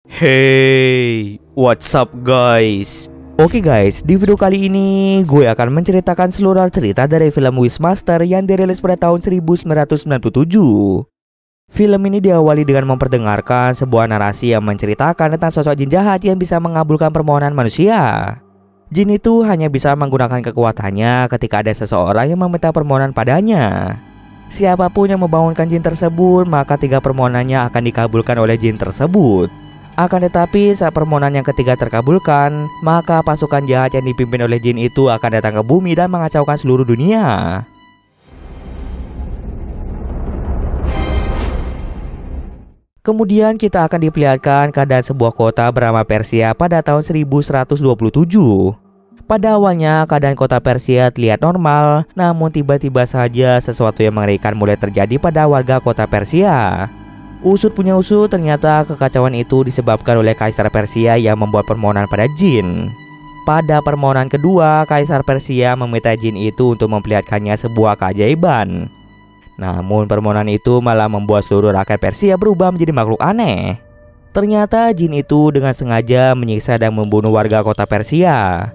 Hey, what's up guys? Oke guys, di video kali ini gue akan menceritakan seluruh cerita dari film Wishmaster yang dirilis pada tahun 1997. Film ini diawali dengan memperdengarkan sebuah narasi yang menceritakan tentang sosok jin jahat yang bisa mengabulkan permohonan manusia. Jin itu hanya bisa menggunakan kekuatannya ketika ada seseorang yang meminta permohonan padanya. Siapapun yang membangunkan jin tersebut, maka 3 permohonannya akan dikabulkan oleh jin tersebut. Akan tetapi saat permohonan yang ketiga terkabulkan, maka pasukan jahat yang dipimpin oleh jin itu akan datang ke bumi dan mengacaukan seluruh dunia. Kemudian kita akan diperlihatkan keadaan sebuah kota bernama Persia pada tahun 1127. Pada awalnya keadaan kota Persia terlihat normal, namun tiba-tiba saja sesuatu yang mengerikan mulai terjadi pada warga kota Persia. Usut punya usut, ternyata kekacauan itu disebabkan oleh Kaisar Persia yang membuat permohonan pada jin. Pada permohonan kedua, Kaisar Persia meminta jin itu untuk memperlihatkannya sebuah keajaiban. Namun permohonan itu malah membuat seluruh rakyat Persia berubah menjadi makhluk aneh. Ternyata jin itu dengan sengaja menyiksa dan membunuh warga kota Persia.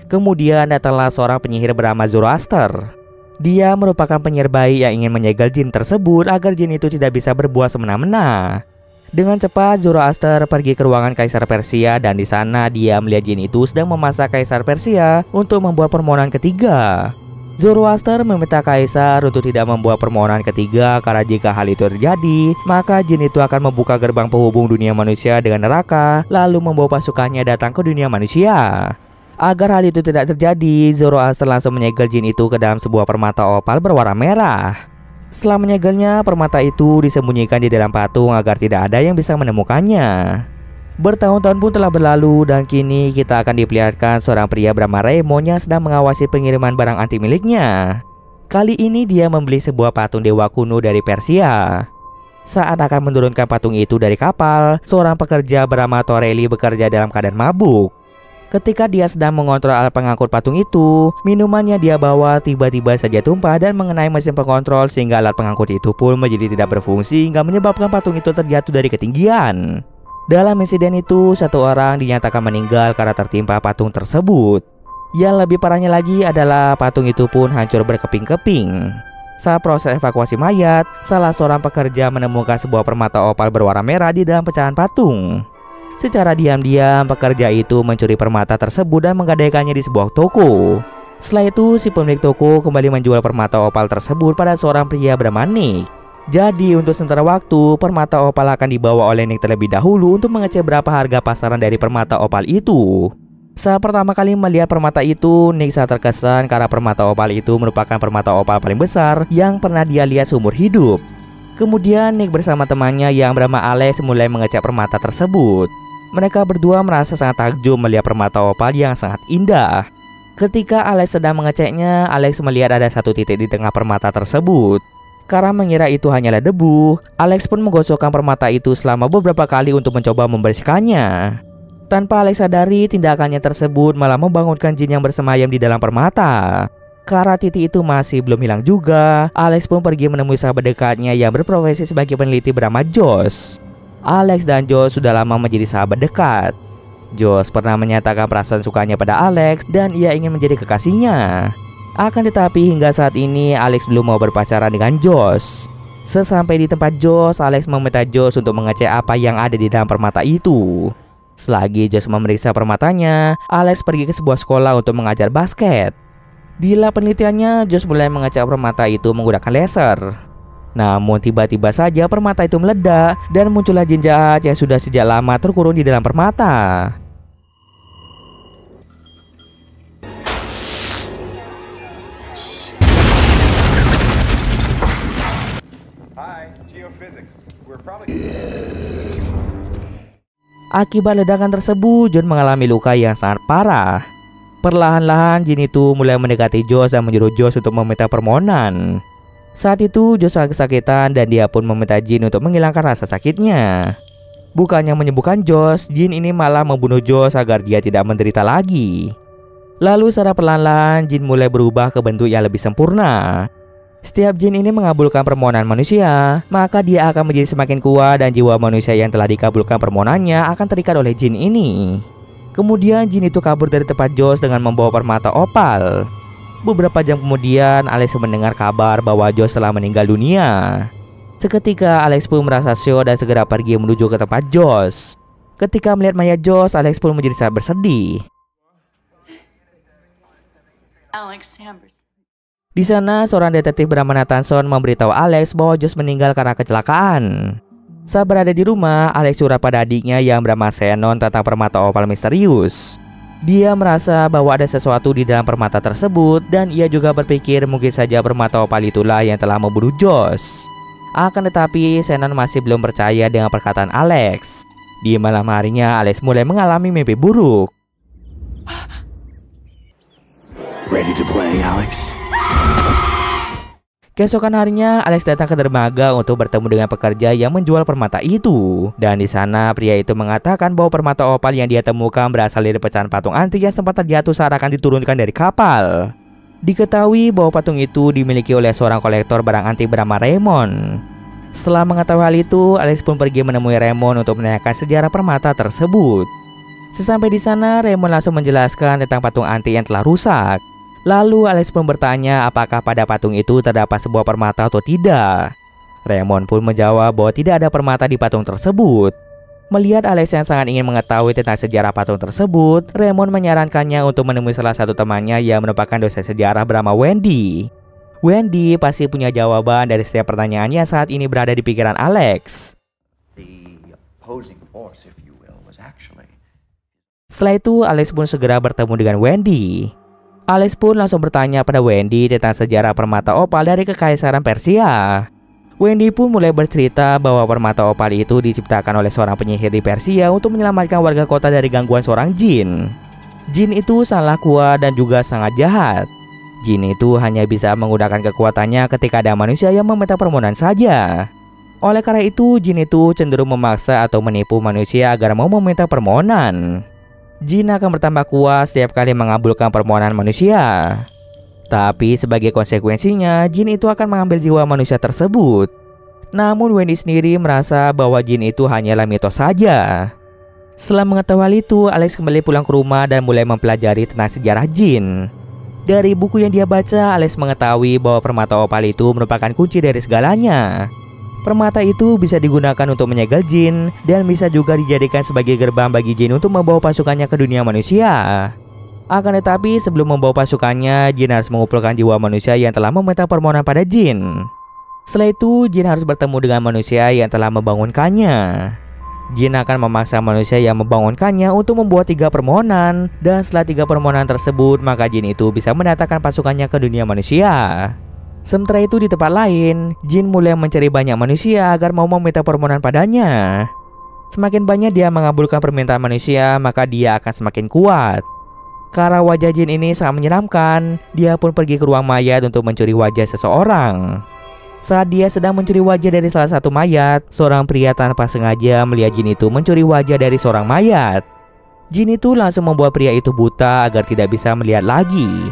Kemudian datanglah seorang penyihir bernama Zoroaster. Dia merupakan penyihir baik yang ingin menyegel jin tersebut agar jin itu tidak bisa berbuat semena-mena. Dengan cepat Zoroaster pergi ke ruangan Kaisar Persia dan di sana dia melihat jin itu sedang memasak Kaisar Persia untuk membuat permohonan ketiga. Zoroaster meminta Kaisar untuk tidak membuat permohonan ketiga karena jika hal itu terjadi, maka jin itu akan membuka gerbang penghubung dunia manusia dengan neraka lalu membawa pasukannya datang ke dunia manusia. Agar hal itu tidak terjadi, Zoroaster langsung menyegel jin itu ke dalam sebuah permata opal berwarna merah. Setelah menyegelnya, permata itu disembunyikan di dalam patung agar tidak ada yang bisa menemukannya. Bertahun-tahun pun telah berlalu dan kini kita akan diperlihatkan seorang pria bernama Raymond yang sedang mengawasi pengiriman barang antik miliknya. Kali ini dia membeli sebuah patung dewa kuno dari Persia. Saat akan menurunkan patung itu dari kapal, seorang pekerja bernama Torelli bekerja dalam keadaan mabuk. Ketika dia sedang mengontrol alat pengangkut patung itu, minuman yang dia bawa tiba-tiba saja tumpah dan mengenai mesin pengontrol sehingga alat pengangkut itu pun menjadi tidak berfungsi hingga menyebabkan patung itu terjatuh dari ketinggian. Dalam insiden itu, 1 orang dinyatakan meninggal karena tertimpa patung tersebut. Yang lebih parahnya lagi adalah patung itu pun hancur berkeping-keping. Saat proses evakuasi mayat, salah seorang pekerja menemukan sebuah permata opal berwarna merah di dalam pecahan patung. Secara diam-diam, pekerja itu mencuri permata tersebut dan menggadaikannya di sebuah toko. Setelah itu, si pemilik toko kembali menjual permata opal tersebut pada seorang pria bernama Nick. Jadi, untuk sementara waktu, permata opal akan dibawa oleh Nick terlebih dahulu untuk mengecek berapa harga pasaran dari permata opal itu. Saat pertama kali melihat permata itu, Nick sangat terkesan karena permata opal itu merupakan permata opal paling besar yang pernah dia lihat seumur hidup. Kemudian, Nick bersama temannya yang bernama Alex mulai mengecek permata tersebut. Mereka berdua merasa sangat takjub melihat permata opal yang sangat indah. Ketika Alex sedang mengeceknya, Alex melihat ada satu titik di tengah permata tersebut. Karena mengira itu hanyalah debu, Alex pun menggosokkan permata itu selama beberapa kali untuk mencoba membersihkannya. Tanpa Alex sadari, tindakannya tersebut malah membangunkan jin yang bersemayam di dalam permata. Karena titik itu masih belum hilang juga, Alex pun pergi menemui sahabat dekatnya yang berprofesi sebagai peneliti bernama Josh. Alex dan Josh sudah lama menjadi sahabat dekat. Josh pernah menyatakan perasaan sukanya pada Alex dan ia ingin menjadi kekasihnya. Akan tetapi hingga saat ini Alex belum mau berpacaran dengan Josh. Sesampai di tempat Josh, Alex meminta Josh untuk mengecek apa yang ada di dalam permata itu. Selagi Josh memeriksa permatanya, Alex pergi ke sebuah sekolah untuk mengajar basket. Di lab penelitiannya, Josh mulai mengecek permata itu menggunakan laser. Namun tiba-tiba saja permata itu meledak dan muncullah jin jahat yang sudah sejak lama terkurung di dalam permata. Akibat ledakan tersebut, John mengalami luka yang sangat parah. Perlahan-lahan jin itu mulai mendekati Josh dan menyuruh Josh untuk meminta permohonan. Saat itu Josh sangat kesakitan dan dia pun meminta jin untuk menghilangkan rasa sakitnya. Bukannya menyembuhkan Josh, jin ini malah membunuh Josh agar dia tidak menderita lagi. Lalu secara perlahan-lahan jin mulai berubah ke bentuk yang lebih sempurna. Setiap jin ini mengabulkan permohonan manusia, maka dia akan menjadi semakin kuat dan jiwa manusia yang telah dikabulkan permohonannya akan terikat oleh jin ini. Kemudian jin itu kabur dari tempat Josh dengan membawa permata opal. Beberapa jam kemudian, Alex mendengar kabar bahwa Josh telah meninggal dunia. Seketika Alex pun merasa syok dan segera pergi menuju ke tempat Josh. Ketika melihat mayat Josh, Alex pun menjadi sangat bersedih. Di sana, seorang detektif bernama Nathanson memberitahu Alex bahwa Josh meninggal karena kecelakaan. Saat berada di rumah, Alex curhat pada adiknya yang bernama Shannon tentang permata opal misterius. Dia merasa bahwa ada sesuatu di dalam permata tersebut dan ia juga berpikir mungkin saja permata opal itulah yang telah membunuh Josh. Akan tetapi, Shannon masih belum percaya dengan perkataan Alex. Di malam harinya, Alex mulai mengalami mimpi buruk. Ready to play, Alex? Keesokan harinya, Alex datang ke dermaga untuk bertemu dengan pekerja yang menjual permata itu. Dan di sana, pria itu mengatakan bahwa permata opal yang dia temukan berasal dari pecahan patung antik yang sempat terjatuh saat akan diturunkan dari kapal. Diketahui bahwa patung itu dimiliki oleh seorang kolektor barang antik bernama Raymond. Setelah mengetahui hal itu, Alex pun pergi menemui Raymond untuk menanyakan sejarah permata tersebut. Sesampai di sana, Raymond langsung menjelaskan tentang patung antik yang telah rusak. Lalu Alex pun bertanya apakah pada patung itu terdapat sebuah permata atau tidak. Raymond pun menjawab bahwa tidak ada permata di patung tersebut. Melihat Alex yang sangat ingin mengetahui tentang sejarah patung tersebut, Raymond menyarankannya untuk menemui salah satu temannya yang merupakan dosen sejarah bernama Wendy. Wendy pasti punya jawaban dari setiap pertanyaannya saat ini berada di pikiran Alex. Setelah itu, Alex pun segera bertemu dengan Wendy. Alex pun langsung bertanya pada Wendy tentang sejarah permata opal dari Kekaisaran Persia. Wendy pun mulai bercerita bahwa permata opal itu diciptakan oleh seorang penyihir di Persia untuk menyelamatkan warga kota dari gangguan seorang jin. Jin itu sangatlah kuat dan juga sangat jahat. Jin itu hanya bisa menggunakan kekuatannya ketika ada manusia yang meminta permohonan saja. Oleh karena itu, jin itu cenderung memaksa atau menipu manusia agar mau meminta permohonan. Jin akan bertambah kuat setiap kali mengabulkan permohonan manusia. Tapi sebagai konsekuensinya, jin itu akan mengambil jiwa manusia tersebut. Namun Wendy sendiri merasa bahwa jin itu hanyalah mitos saja. Setelah mengetahui hal itu, Alex kembali pulang ke rumah dan mulai mempelajari tentang sejarah jin. Dari buku yang dia baca, Alex mengetahui bahwa permata opal itu merupakan kunci dari segalanya. Permata itu bisa digunakan untuk menyegel jin dan bisa juga dijadikan sebagai gerbang bagi jin untuk membawa pasukannya ke dunia manusia. Akan tetapi sebelum membawa pasukannya, jin harus mengumpulkan jiwa manusia yang telah meminta permohonan pada jin. Setelah itu, jin harus bertemu dengan manusia yang telah membangunkannya. Jin akan memaksa manusia yang membangunkannya untuk membuat 3 permohonan. Dan setelah 3 permohonan tersebut, maka jin itu bisa mendatangkan pasukannya ke dunia manusia. Sementara itu di tempat lain, jin mulai mencari banyak manusia agar mau meminta permohonan padanya. Semakin banyak dia mengabulkan permintaan manusia, maka dia akan semakin kuat. Karena wajah jin ini sangat menyeramkan, dia pun pergi ke ruang mayat untuk mencuri wajah seseorang. Saat dia sedang mencuri wajah dari salah satu mayat, seorang pria tanpa sengaja melihat jin itu mencuri wajah dari seorang mayat. Jin itu langsung membuat pria itu buta agar tidak bisa melihat lagi.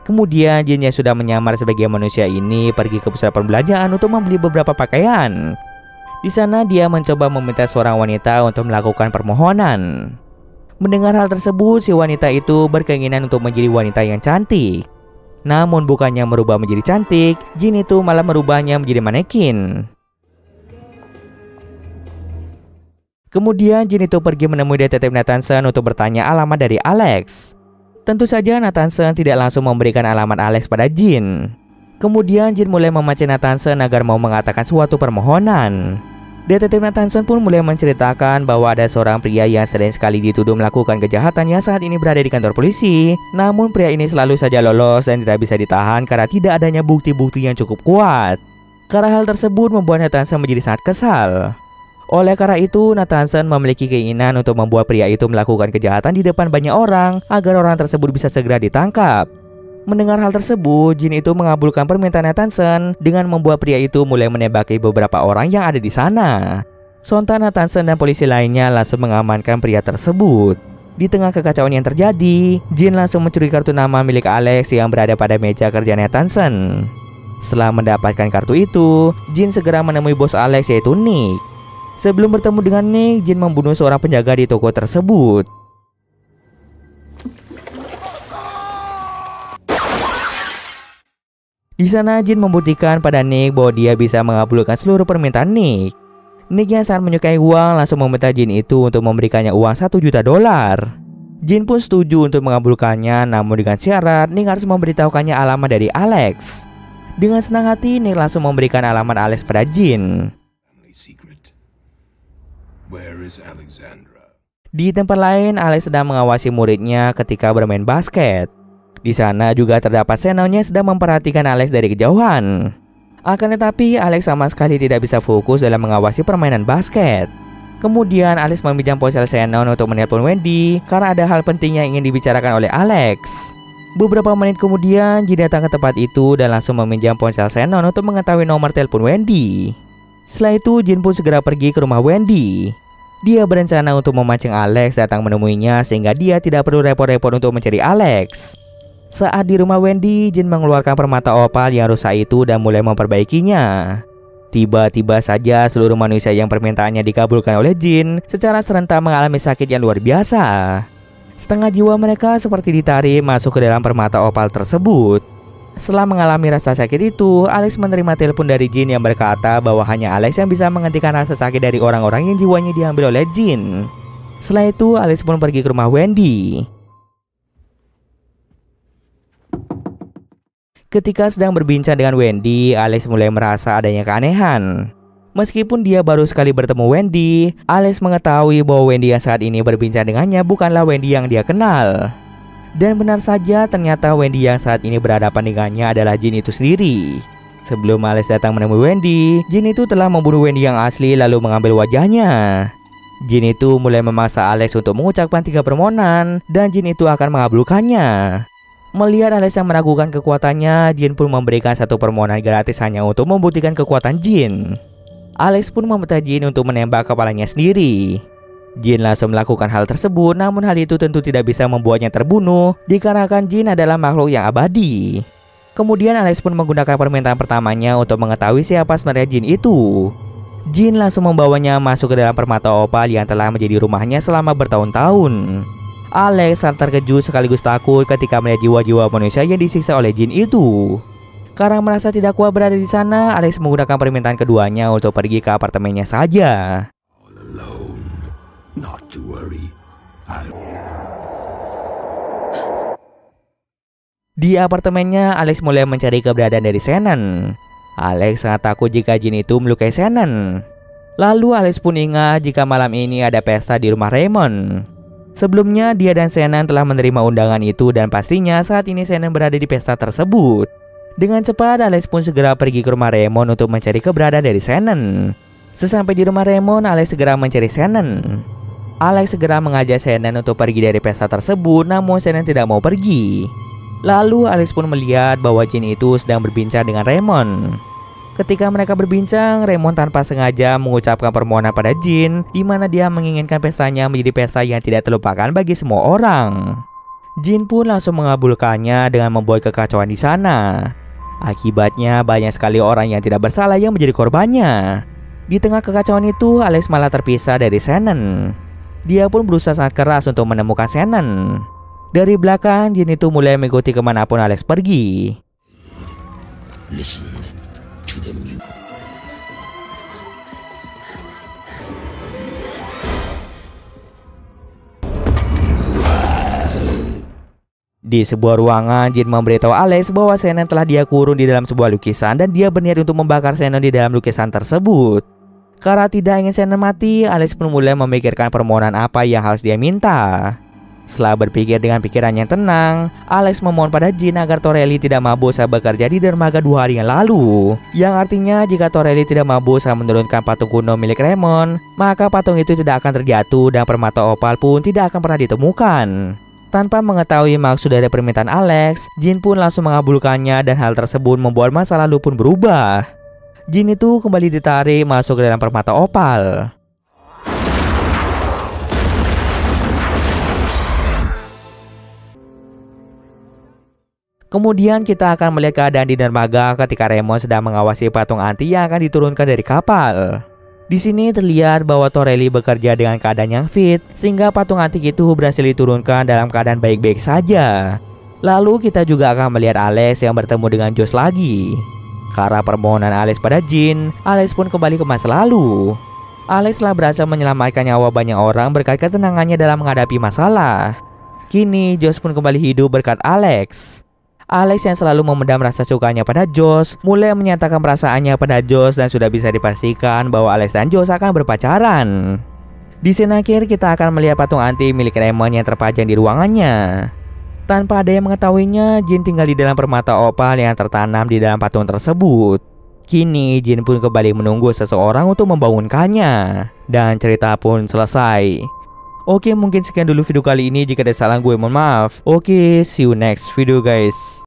Kemudian jin yang sudah menyamar sebagai manusia ini pergi ke pusat perbelanjaan untuk membeli beberapa pakaian. Di sana dia mencoba meminta seorang wanita untuk melakukan permohonan. Mendengar hal tersebut, si wanita itu berkeinginan untuk menjadi wanita yang cantik. Namun bukannya merubah menjadi cantik, jin itu malah merubahnya menjadi manekin. Kemudian jin itu pergi menemui detektif Nathanson untuk bertanya alamat dari Alex. Tentu saja Nathanson tidak langsung memberikan alamat Alex pada jin. Kemudian jin mulai memancing Nathanson agar mau mengatakan suatu permohonan. Detektif Nathanson pun mulai menceritakan bahwa ada seorang pria yang sering sekali dituduh melakukan kejahatan yang saat ini berada di kantor polisi. Namun pria ini selalu saja lolos dan tidak bisa ditahan karena tidak adanya bukti-bukti yang cukup kuat. Karena hal tersebut membuat Nathanson menjadi sangat kesal. Oleh karena itu, Nathanson memiliki keinginan untuk membuat pria itu melakukan kejahatan di depan banyak orang agar orang tersebut bisa segera ditangkap. Mendengar hal tersebut, jin itu mengabulkan permintaan Nathanson dengan membuat pria itu mulai menembaki beberapa orang yang ada di sana. Sontak Nathanson dan polisi lainnya langsung mengamankan pria tersebut. Di tengah kekacauan yang terjadi, jin langsung mencuri kartu nama milik Alex yang berada pada meja kerja Nathanson. Setelah mendapatkan kartu itu, Jin segera menemui bos Alex yaitu Nick. Sebelum bertemu dengan Nick, Jin membunuh seorang penjaga di toko tersebut. Di sana Jin membuktikan pada Nick bahwa dia bisa mengabulkan seluruh permintaan Nick. Nick yang sangat menyukai uang langsung meminta Jin itu untuk memberikannya uang 1 juta dolar. Jin pun setuju untuk mengabulkannya, namun dengan syarat Nick harus memberitahukannya alamat dari Alex. Dengan senang hati, Nick langsung memberikan alamat Alex pada Jin. Di tempat lain, Alex sedang mengawasi muridnya ketika bermain basket. Di sana juga terdapat Shannon-nya sedang memperhatikan Alex dari kejauhan. Akan tetapi, Alex sama sekali tidak bisa fokus dalam mengawasi permainan basket. Kemudian, Alex meminjam ponsel Shannon untuk menelpon Wendy karena ada hal penting yang ingin dibicarakan oleh Alex. Beberapa menit kemudian, Jin datang ke tempat itu dan langsung meminjam ponsel Shannon untuk mengetahui nomor telepon Wendy. Setelah itu, Jin pun segera pergi ke rumah Wendy. Dia berencana untuk memancing Alex datang menemuinya sehingga dia tidak perlu repot-repot untuk mencari Alex. Saat di rumah Wendy, Jin mengeluarkan permata opal yang rusak itu dan mulai memperbaikinya. Tiba-tiba saja seluruh manusia yang permintaannya dikabulkan oleh Jin secara serentak mengalami sakit yang luar biasa. Setengah jiwa mereka seperti ditarik masuk ke dalam permata opal tersebut. Setelah mengalami rasa sakit itu, Alex menerima telepon dari Jin yang berkata bahwa hanya Alex yang bisa menghentikan rasa sakit dari orang-orang yang jiwanya diambil oleh Jin. Setelah itu, Alex pun pergi ke rumah Wendy. Ketika sedang berbincang dengan Wendy, Alex mulai merasa adanya keanehan. Meskipun dia baru sekali bertemu Wendy, Alex mengetahui bahwa Wendy yang saat ini berbincang dengannya bukanlah Wendy yang dia kenal. Dan benar saja ternyata Wendy yang saat ini berhadapan dengannya adalah Jin itu sendiri. Sebelum Alex datang menemui Wendy, Jin itu telah membunuh Wendy yang asli lalu mengambil wajahnya. Jin itu mulai memaksa Alex untuk mengucapkan 3 permohonan dan Jin itu akan mengabulkannya. Melihat Alex yang meragukan kekuatannya, Jin pun memberikan 1 permohonan gratis hanya untuk membuktikan kekuatan Jin. Alex pun meminta Jin untuk menembak kepalanya sendiri. Jin langsung melakukan hal tersebut, namun hal itu tentu tidak bisa membuatnya terbunuh dikarenakan Jin adalah makhluk yang abadi. Kemudian Alex pun menggunakan permintaan pertamanya untuk mengetahui siapa sebenarnya Jin itu. Jin langsung membawanya masuk ke dalam permata opal yang telah menjadi rumahnya selama bertahun-tahun. Alex sangat terkejut sekaligus takut ketika melihat jiwa-jiwa manusia yang disiksa oleh Jin itu. Karena merasa tidak kuat berada di sana, Alex menggunakan permintaan keduanya untuk pergi ke apartemennya saja. Di apartemennya, Alex mulai mencari keberadaan dari Shannon. Alex sangat takut jika Jin itu melukai Shannon. Lalu Alex pun ingat jika malam ini ada pesta di rumah Raymond. Sebelumnya, dia dan Shannon telah menerima undangan itu dan pastinya saat ini Shannon berada di pesta tersebut. Dengan cepat, Alex pun segera pergi ke rumah Raymond untuk mencari keberadaan dari Shannon. Sesampai di rumah Raymond, Alex segera mencari Shannon. Alex segera mengajak Shannon untuk pergi dari pesta tersebut, namun Shannon tidak mau pergi. Lalu Alex pun melihat bahwa Jin itu sedang berbincang dengan Raymond. Ketika mereka berbincang, Raymond tanpa sengaja mengucapkan permohonan pada Jin, di mana dia menginginkan pestanya menjadi pesta yang tidak terlupakan bagi semua orang. Jin pun langsung mengabulkannya dengan membuat kekacauan di sana. Akibatnya banyak sekali orang yang tidak bersalah yang menjadi korbannya. Di tengah kekacauan itu, Alex malah terpisah dari Shannon. Dia pun berusaha sangat keras untuk menemukan Shannon. Dari belakang, Jin itu mulai mengikuti kemanapun Alex pergi. Di sebuah ruangan, Jin memberitahu Alex bahwa Shannon telah dia kurung di dalam sebuah lukisan dan dia berniat untuk membakar Shannon di dalam lukisan tersebut. Karena tidak ingin Shannon mati, Alex pun mulai memikirkan permohonan apa yang harus dia minta. Setelah berpikir dengan pikiran yang tenang, Alex memohon pada Jin agar Torelli tidak mabuk saat bekerja di dermaga 2 hari yang lalu. Yang artinya jika Torelli tidak mabuk saat menurunkan patung kuno milik Raymond, maka patung itu tidak akan terjatuh dan permata opal pun tidak akan pernah ditemukan. Tanpa mengetahui maksud dari permintaan Alex, Jin pun langsung mengabulkannya dan hal tersebut membuat masa lalu pun berubah. Jin itu kembali ditarik masuk ke dalam permata opal. Kemudian kita akan melihat keadaan di dermaga ketika Raymond sedang mengawasi patung anti yang akan diturunkan dari kapal. Di sini terlihat bahwa Torelli bekerja dengan keadaan yang fit, sehingga patung antik itu berhasil diturunkan dalam keadaan baik-baik saja. Lalu kita juga akan melihat Alex yang bertemu dengan Josh lagi. Karena permohonan Alex pada Jin, Alex pun kembali ke masa lalu. Alex telah berhasil menyelamatkan nyawa banyak orang berkat ketenangannya dalam menghadapi masalah. Kini Josh pun kembali hidup berkat Alex. Alex yang selalu memendam rasa sukanya pada Josh mulai menyatakan perasaannya pada Josh dan sudah bisa dipastikan bahwa Alex dan Josh akan berpacaran. Di scene akhir kita akan melihat patung anti milik Raymond yang terpajang di ruangannya. Tanpa ada yang mengetahuinya, Jin tinggal di dalam permata opal yang tertanam di dalam patung tersebut. Kini Jin pun kembali menunggu seseorang untuk membangunkannya. Dan cerita pun selesai. Oke, mungkin sekian dulu video kali ini. Jika ada salah gue mohon maaf. Oke, see you next video guys.